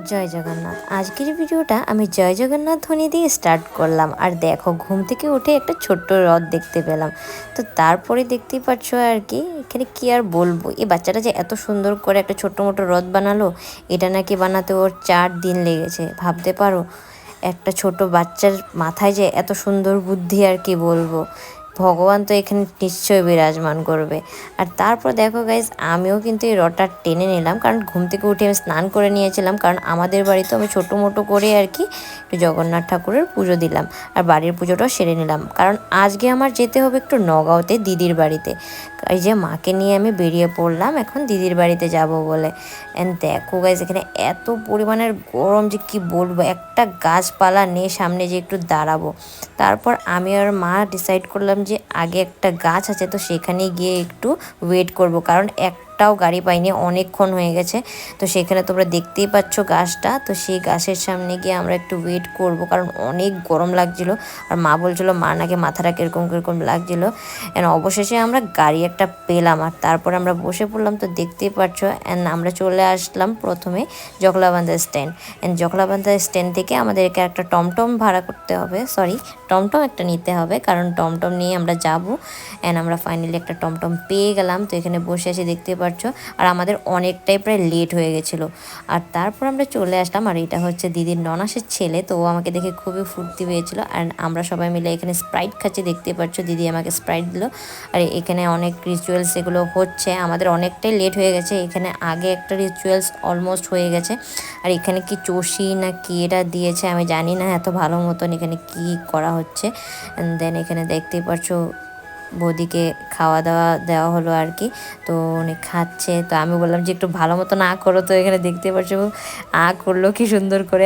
জয় জগন্নাথ। আজকের ভিডিওটা আমি জয় জগন্নাথ ধ্বনি দিয়ে স্টার্ট করলাম। আর দেখো, ঘুম থেকে উঠে একটা ছোট্ট রথ দেখতে পেলাম। তো তারপরে দেখতেই পাচ্ছ আর কি, এখানে কি আর বলবো, এই বাচ্চাটা যে এত সুন্দর করে একটা ছোট্ট মোটো রথ বানালো, এটা নাকি বানাতে ওর 4 দিন লেগেছে। ভাবতে পারো, একটা ছোট বাচ্চার মাথায় যে এত সুন্দর বুদ্ধি, আর কি বলবো। ভগবান তো এখানে নিশ্চয়ই বিরাজমান করবে। আর তারপর দেখো গাইজ, আমিও কিন্তু এই রথটা টেনে নিলাম, কারণ ঘুম থেকে উঠে আমি স্নান করে নিয়েছিলাম, কারণ আমাদের বাড়িতে আমি ছোটো মোটো করে আর কি একটু জগন্নাথ ঠাকুরের পুজো দিলাম আর বাড়ির পুজোটাও সেরে নিলাম। কারণ আজকে আমার যেতে হবে একটু নগাঁওতে দিদির বাড়িতে। এই যে মাকে নিয়ে আমি বেরিয়ে পড়লাম এখন দিদির বাড়িতে যাব বলে। অ্যান্ড দেখো গাইজ, এখানে এত পরিমাণের গরম যে কি বলবো, একটা গাছপালা নেই সামনে যে একটু দাঁড়াবো। তারপর আমি আর মা ডিসাইড করলাম যে আগে একটা গাছ আছে, তো সেখানে গিয়ে একটু ওয়েট করব, কারণ একটাও গাড়ি পাইনি, অনেকক্ষণ হয়ে গেছে। তো সেখানে তোমরা দেখতেই পাচ্ছ গাছটা, তো সেই গাছের সামনে গিয়ে আমরা একটু ওয়েট করব, কারণ অনেক গরম লাগছিল। আর মা বলছিল মা নাকি মাথাটা কিরকম কিরকম লাগছিল। অ্যান্ড অবশেষে আমরা গাড়ি একটা পেলাম, আর তারপর আমরা বসে পড়লাম। তো দেখতেই পাচ্ছ, অ্যান্ড আমরা চলে আসলাম প্রথমে জখলাবান্ধা স্ট্যান্ড। অ্যান্ড জখলাবান্ধা স্ট্যান্ড থেকে আমাদেরকে একটা টমটম ভাড়া করতে হবে, সরি টমটম একটা নিতে হবে, কারণ টমটম নিয়ে আমরা যাব। অ্যান্ড আমরা ফাইনালি একটা টমটম পেয়ে গেলাম। তো এখানে বসে এসে দেখতে পাচ্ছ, আর আমাদের অনেকটাই প্রায় লেট হয়ে গেছিলো। আর তারপর আমরা চলে আসলাম। আর এটা হচ্ছে দিদির ননাসের ছেলে, তো ও আমাকে দেখে খুবই ফুর্তি পেয়েছিল। আর আমরা সবাই মিলে এখানে স্প্রাইট খাচ্ছি, দেখতে পাচ্ছ দিদি আমাকে স্প্রাইট দিল। আর এখানে অনেক রিচুয়ালস এগুলো হচ্ছে, আমাদের অনেকটাই লেট হয়ে গেছে। এখানে আগে একটা রিচুয়ালস অলমোস্ট হয়ে গেছে। আর এখানে কি চষি না কি এটা দিয়েছে আমি জানি না এত ভালো মতন এখানে কি করা হচ্ছে। অ্যান্ড দেন এখানে দেখতেই পাচ্ছ বৌদিকে খাওয়া দাওয়া দেওয়া হলো আর কি। তো উনি খাচ্ছে, তো আমি বললাম যে একটু ভালো মতো না করো। তো এখানে দেখতে পাচ্ছ করলো কি সুন্দর করে।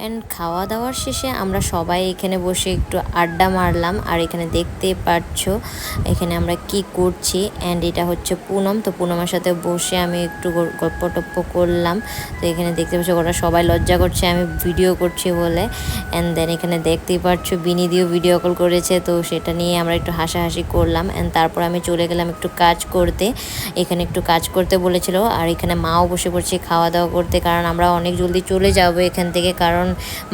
অ্যান্ড খাওয়া দাওয়ার শেষে আমরা সবাই এখানে বসে একটু আড্ডা মারলাম। আর এখানে দেখতে পাচ্ছ এখানে আমরা কি করছি। অ্যান্ড এটা হচ্ছে পুনম, তো পুনমের সাথে বসে আমি একটু গল্প টপ্প করলাম। তো এখানে দেখতে পাচ্ছ ওরা সবাই লজ্জা করছে আমি ভিডিও করছি বলে। অ্যান্ড দেন এখানে দেখতেই পাচ্ছ বিনি দিয়েও ভিডিও কল করেছে, তো সেটা নিয়ে আমরা একটু হাসাহাসি করলাম। অ্যান্ড তারপর আমি চলে গেলাম একটু কাজ করতে, এখানে একটু কাজ করতে বলেছিল। আর এখানে মাও বসে পড়ছে খাওয়া দাওয়া করতে, কারণ আমরা অনেক জলদি চলে যাবো এখান থেকে, কারণ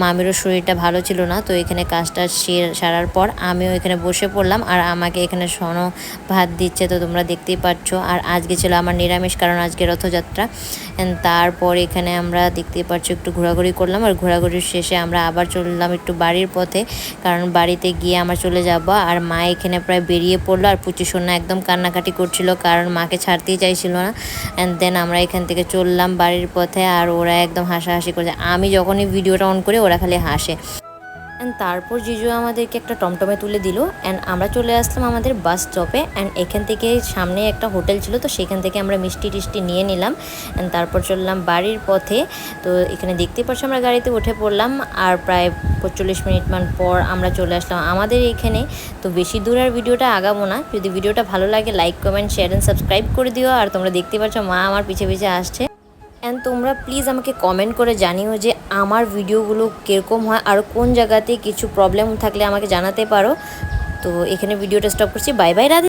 মামিরও শরীরটা ভালো ছিল না। তো এখানে কাজটা সারার পর আমিও এখানে বসে পড়লাম, আর আমাকে এখানে সনো ভাত দিচ্ছে, তো তোমরা দেখতেই পাচ্ছ। আর আজকে ছিল আমার নিরামিষ, কারণ আজকে রথযাত্রা। তারপর এখানে আমরা দেখতেই পাচ্ছ একটু ঘোরাঘুরি করলাম। আর ঘোরাঘুরির শেষে আমরা আবার চললাম একটু বাড়ির পথে, কারণ বাড়িতে গিয়ে আমরা চলে যাব। আর মা এখানে প্রায় বেরিয়ে পড়লো, আর পুচি সোনা একদম কান্নাকাটি করছিল, কারণ মাকে ছাড়তেই চাইছিল না। অ্যান্ড দেন আমরা এখান থেকে চললাম বাড়ির পথে, আর ওরা একদম হাসাহাসি করছে। আমি যখনই ভিডিওটা অন করি ওরা খালি হাসে। অ্যান্ড তারপর জিজু আমাদেরকে একটা টমটমে তুলে দিল। অ্যান্ড আমরা চলে আসলাম আমাদের বাস স্টপে। অ্যান্ড এখান থেকে সামনে একটা হোটেল ছিল, তো সেখান থেকে আমরা মিষ্টি টিষ্টি নিয়ে নিলাম। অ্যান্ড তারপর চললাম বাড়ির পথে। তো এখানে দেখতে পাচ্ছি আমরা গাড়িতে উঠে পড়লাম, আর প্রায় 45 মিনিট পর আমরা চলে আসলাম আমাদের এখানে। তো বেশি দূর আর ভিডিওটা আগাবো না। যদি ভিডিওটা ভালো লাগে like comment share and subscribe করে দিও। আর তোমরা দেখতে পাচ্ছ মা আমার পিছে পিছে আসছে। অ্যান্ড তোমরা প্লিজ আমাকে কমেন্ট করে জানিও যে আমার ভিডিওগুলো কীরকম হয়, আর কোন জায়গাতে কিছু প্রবলেম থাকলে আমাকে জানাতে পারো। তো এখানে ভিডিওটা স্টপ করছি। Bye bye Radhe.